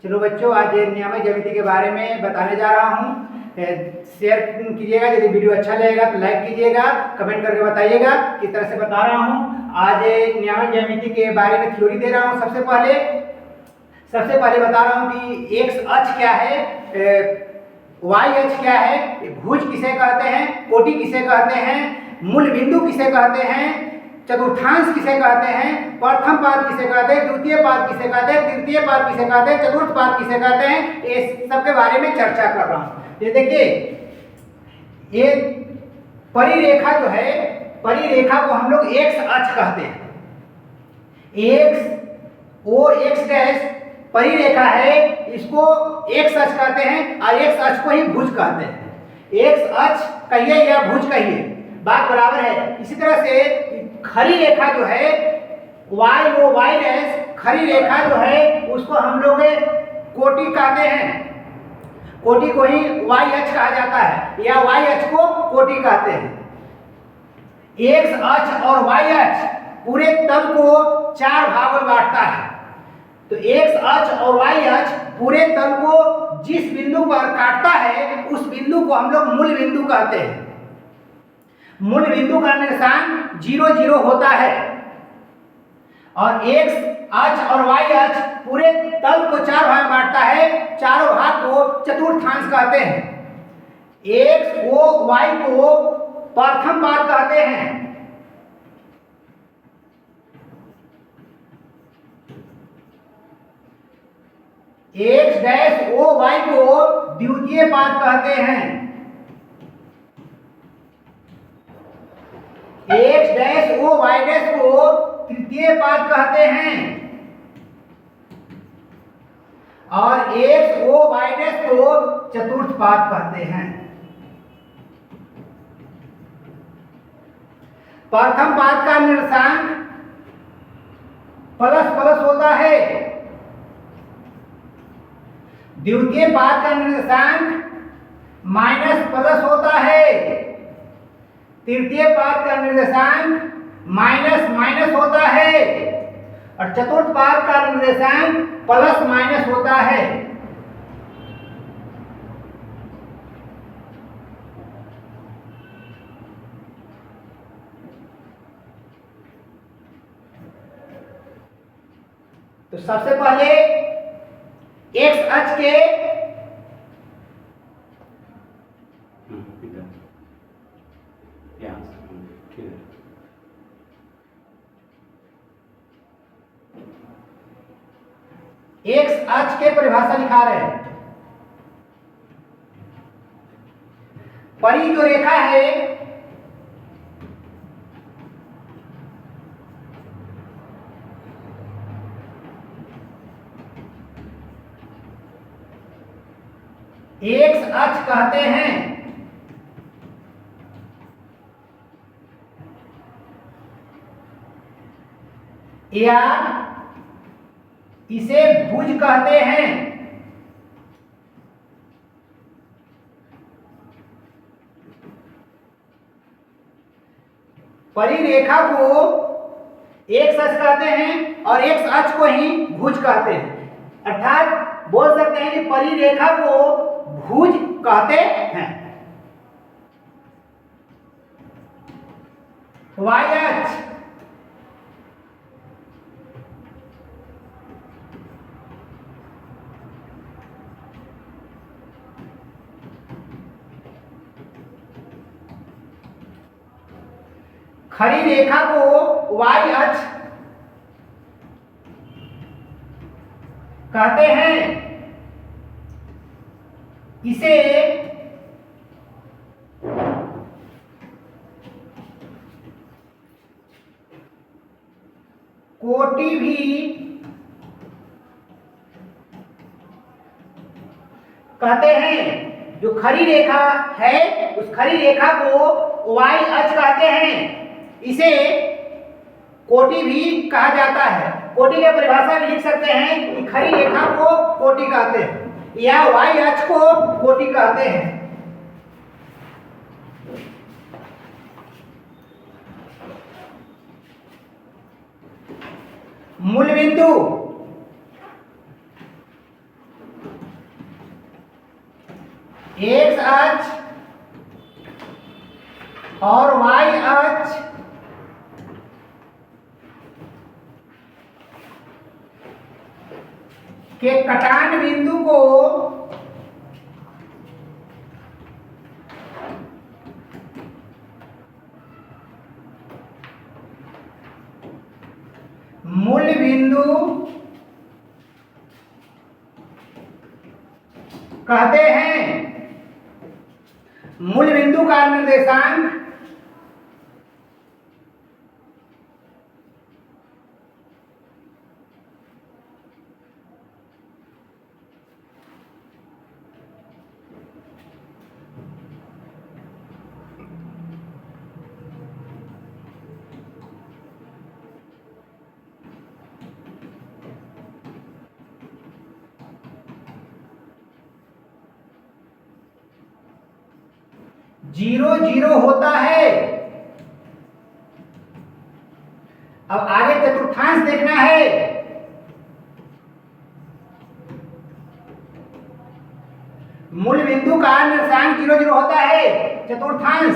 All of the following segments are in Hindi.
चलो बच्चों, आज नियामक ज्यामिति के बारे में बताने जा रहा हूँ। शेयर कीजिएगा, यदि वीडियो अच्छा लगेगा तो लाइक कीजिएगा, कमेंट करके बताइएगा किस तरह से बता रहा हूँ। आज नियामक ज्यामिति के बारे में थ्योरी दे रहा हूँ। सबसे पहले बता रहा हूँ कि एक्स अक्ष क्या है, वाई अक्ष क्या है, भुज किसे कहते हैं, कोटि किसे कहते हैं, मूल बिंदु किसे कहते हैं, चतुर्थांश किसे कहते हैं, प्रथम पाद किसे कहते हैं, द्वितीय पाद किसे कहते हैं, तृतीय पाद किसे कहते हैं, चतुर्थ पाद किसे कहते हैं, इस सब के बारे में चर्चा कर रहा हूं। ये देखिए, ये परिरेखा जो है, परिरेखा को हम लोग एक्स अक्ष कहते हैं। एक्स ओ एक्स डैश परिरेखा है, इसको एक्स अक्ष कहते हैं और एक्स अक्ष को ही भुज कहते हैं। एक्स अक्ष कहिए या भुज कहिए, बात बराबर है। इसी तरह से खड़ी रेखा जो है वाई ओ वाई डैश, खड़ी रेखा जो है उसको हम लोग कोटि कहते हैं। कोटि को ही वाई अक्ष कहा जाता है या वाई अक्ष को कोटि कहते हैं। एक्स अक्ष और वाई अक्ष पूरे तल को 4 भागों में बांटता है। तो एक्स अक्ष और वाई अक्ष पूरे तल को जिस बिंदु पर काटता है उस बिंदु को हम लोग मूल बिंदु कहते हैं। मूल बिंदु का निशान 0 0 होता है और एक्स अक्ष और वाई अक्ष पूरे तल को 4 भाग में बांटता है। चारों भाग को चतुर्थांश कहते हैं। एक्स ओ वाई को प्रथम पाद कहते हैं। एक्स डैश ओ वाई को द्वितीय पाद कहते हैं। X dash o y dash को तृतीय पाद कहते हैं और एक्स ओ वाई डैश को चतुर्थ पाद कहते हैं। प्रथम पाद का निर्देशांक प्लस प्लस होता है, द्वितीय पाद का निर्देशांक माइनस प्लस होता है, तृतीय पाद का निर्देशांक माइनस माइनस होता है और चतुर्थ पाद का निर्देशांक प्लस माइनस होता है। तो सबसे पहले एक्स अक्ष के एक्स अक्ष के परिभाषा लिखा रहे हैं। परी जो रेखा है एक्स अक्ष कहते हैं। या इसे भुज कहते हैं। परिरेखा को एक्स अक्ष कहते हैं और एक्स अक्ष को ही भुज कहते हैं। अर्थात बोल सकते हैं कि परिरेखा को भुज कहते हैं। वाई अक्ष खड़ी रेखा को वाई अक्ष कहते हैं। इसे कोटि भी कहते हैं। जो खड़ी रेखा है उस खड़ी रेखा को वाई अक्ष कहते हैं। इसे कोटि भी कहा जाता है। कोटि की परिभाषा में लिख सकते हैं कि खड़ी रेखा को कोटि कहते हैं या वाई अक्ष को कोटि कहते हैं। मूल बिंदु एक्स अक्ष और वाई अक्ष के कटान बिंदु को मूल बिंदु कहते हैं। मूल बिंदु का निर्देशांक जीरो जीरो होता है। अब आगे चतुर्थांश देखना है। मूल बिंदु का निर्देशांक जीरो जीरो होता है। चतुर्थांश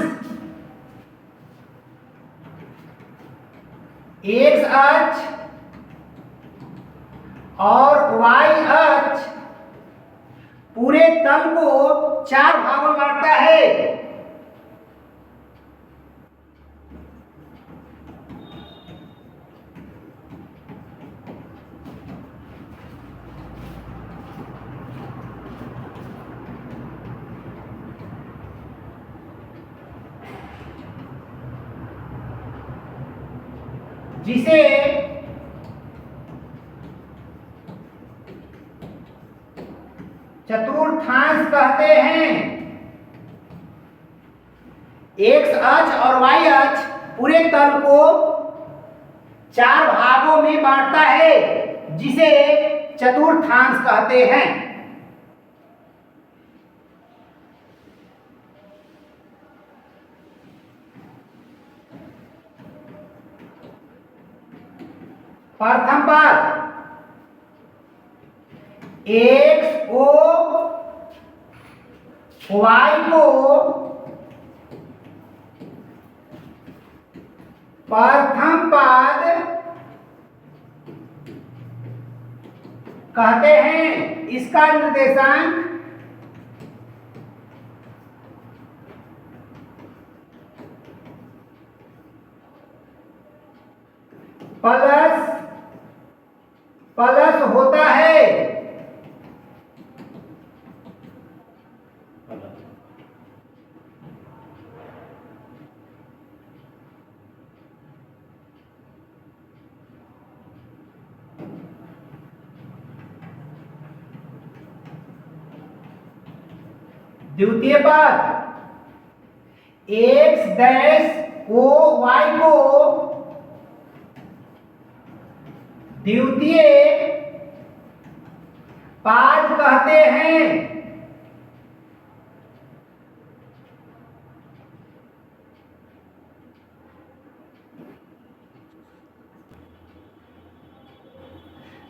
एक्स अक्ष और वाई अक्ष पूरे तल को 4 भागों में बांटता है। जिसे चतुर्थांश कहते हैं। एक्स अक्ष और वाई अक्ष पूरे तल को 4 भागों में बांटता है, जिसे चतुर्थांश कहते हैं। प्रथम पद एक्स को वाई को प्रथम पद कहते हैं। इसका निर्देशांक प्लस होता है। द्वितीय पद एक्स डैश को वाई को द्वितीय पद कहते हैं।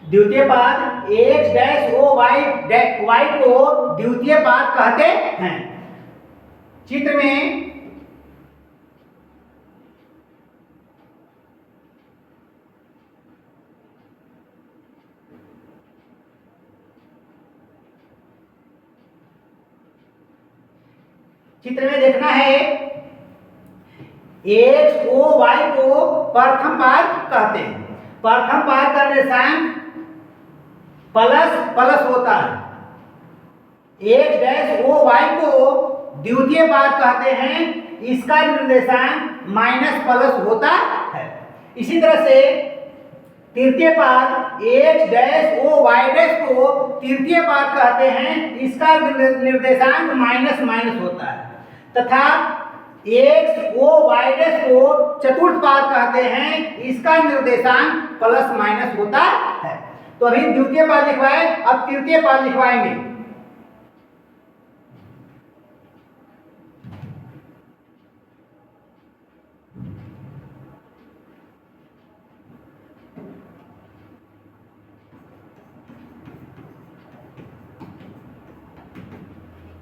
द्वितीय पद एक्स डैश ओ वाई को द्वितीय पद कहते हैं। चित्र में देखना है। एक्स ओ वाई को प्रथम पद कहते हैं। प्रथम पद का निर्देशांक प्लस होता है। एक्स डैश ओ वाई को द्वितीय पद कहते हैं। इसका निर्देशांक प्लस होता है। इसी तरह से तृतीय पद x dash o y dash को तृतीय पद कहते हैं। इसका निर्देशांक माइनस होता है। तथा एक्स ओ वाई डैश को चतुर्थ पद कहते हैं। इसका निर्देशांक प्लस माइनस होता है। तो अभी द्वितीय पद लिखवाए, अब तृतीय पद लिखवाएंगे।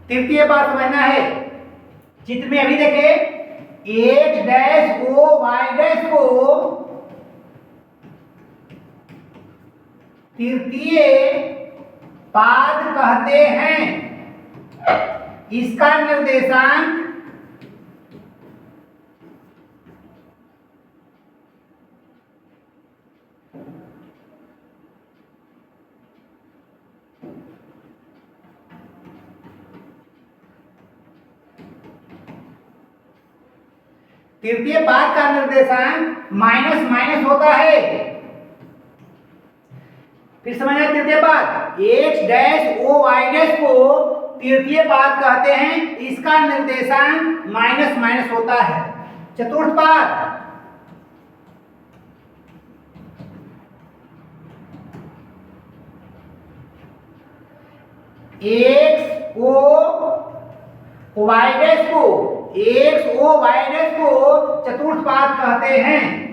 तृतीय पाद समझना है। चित्र में अभी देखे x dash o y dash को तृतीय पाद कहते हैं। इसका निर्देशांक तृतीय पाद का निर्देशांक माइनस माइनस होता है। फिर समझना तृतीय पाद x dash o y dash को तृतीय पाद कहते हैं। इसका निर्देशांक माइनस माइनस होता है। चतुर्थ पाद x o y डैश को x o y डैश को चतुर्थ पाद कहते हैं।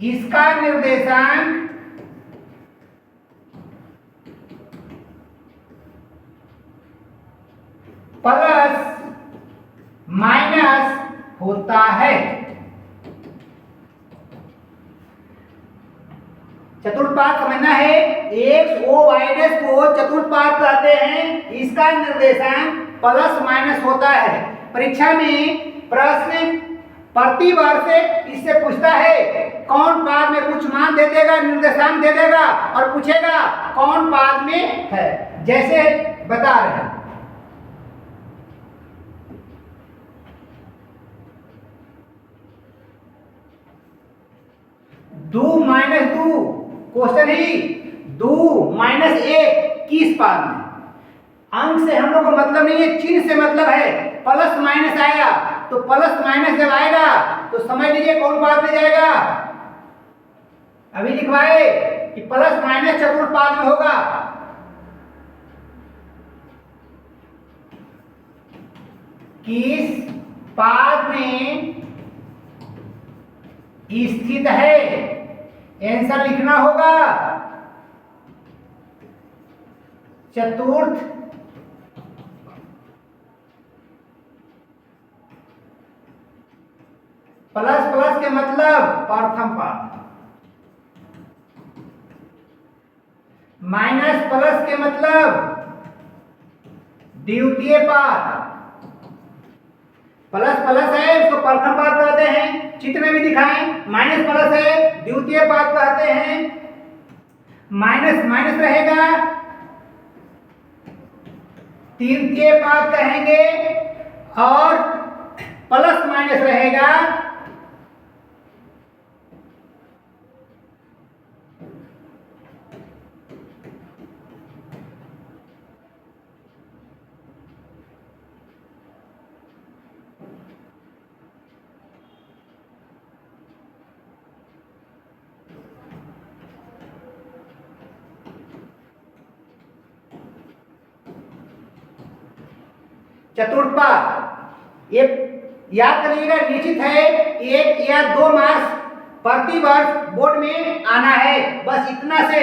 इसका निर्देशांक प्लस माइनस होता है। चतुर्थ पाद समझना है। x o y डैश को चतुर्थ पाद कहते हैं। इसका निर्देशांक प्लस माइनस होता है। परीक्षा में प्रश्न प्रति वर्ष इससे पूछता है कौन पाद में कुछ मान दे देगा, निर्देशांक दे देगा और पूछेगा कौन पाद में है। जैसे बता रहे हैं 2 माइनस 2 क्वेश्चन ही 2 माइनस 1 किस पाद में। अंक से हम लोग को मतलब नहीं है, चिन्ह से मतलब है। प्लस माइनस आया तो प्लस माइनस जब आएगा तो समझ लीजिए कौन पाद में जाएगा। अभी लिखवाए कि प्लस माइनस चतुर्थ पाद में होगा। किस पाद में स्थित है, आंसर लिखना होगा। चतुर्थ प्लस प्लस के मतलब प्रथम पाद, माइनस प्लस के मतलब द्वितीय पाद। प्लस प्लस है उसको प्रथम पाद कहते हैं। चित्र में भी दिखाएं माइनस प्लस है द्वितीय पाद कहते हैं। माइनस माइनस रहेगा तृतीय पाद कहेंगे और प्लस माइनस रहेगा चतुर्थ पाद। ये याद करिएगा, निश्चित है 1 या 2 मार्क्स प्रति वर्ष बोर्ड में आना है, बस इतना से।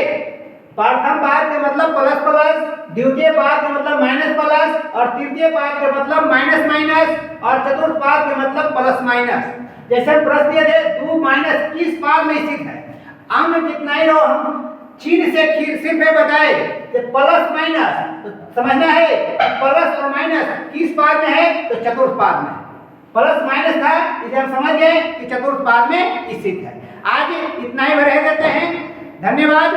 प्रथम पाद का मतलब प्लस प्लस, द्वितीय पाद का मतलब माइनस प्लस और तृतीय पाद का मतलब माइनस माइनस और चतुर्थ पाद का मतलब प्लस माइनस। जैसे प्रश्न दिए थे 2 माइनस किस पाद में स्थित है। अंक कितना ही रहो, हम चिन्ह से सिर्फ बताए कि प्लस माइनस तो समझना है प्लस और माइनस किस पाद में है तो चतुर्थ पाद में। प्लस माइनस था इसे हम समझ गए कि चतुर्थ पाद में स्थित है। आज इतना ही रह देते हैं। धन्यवाद।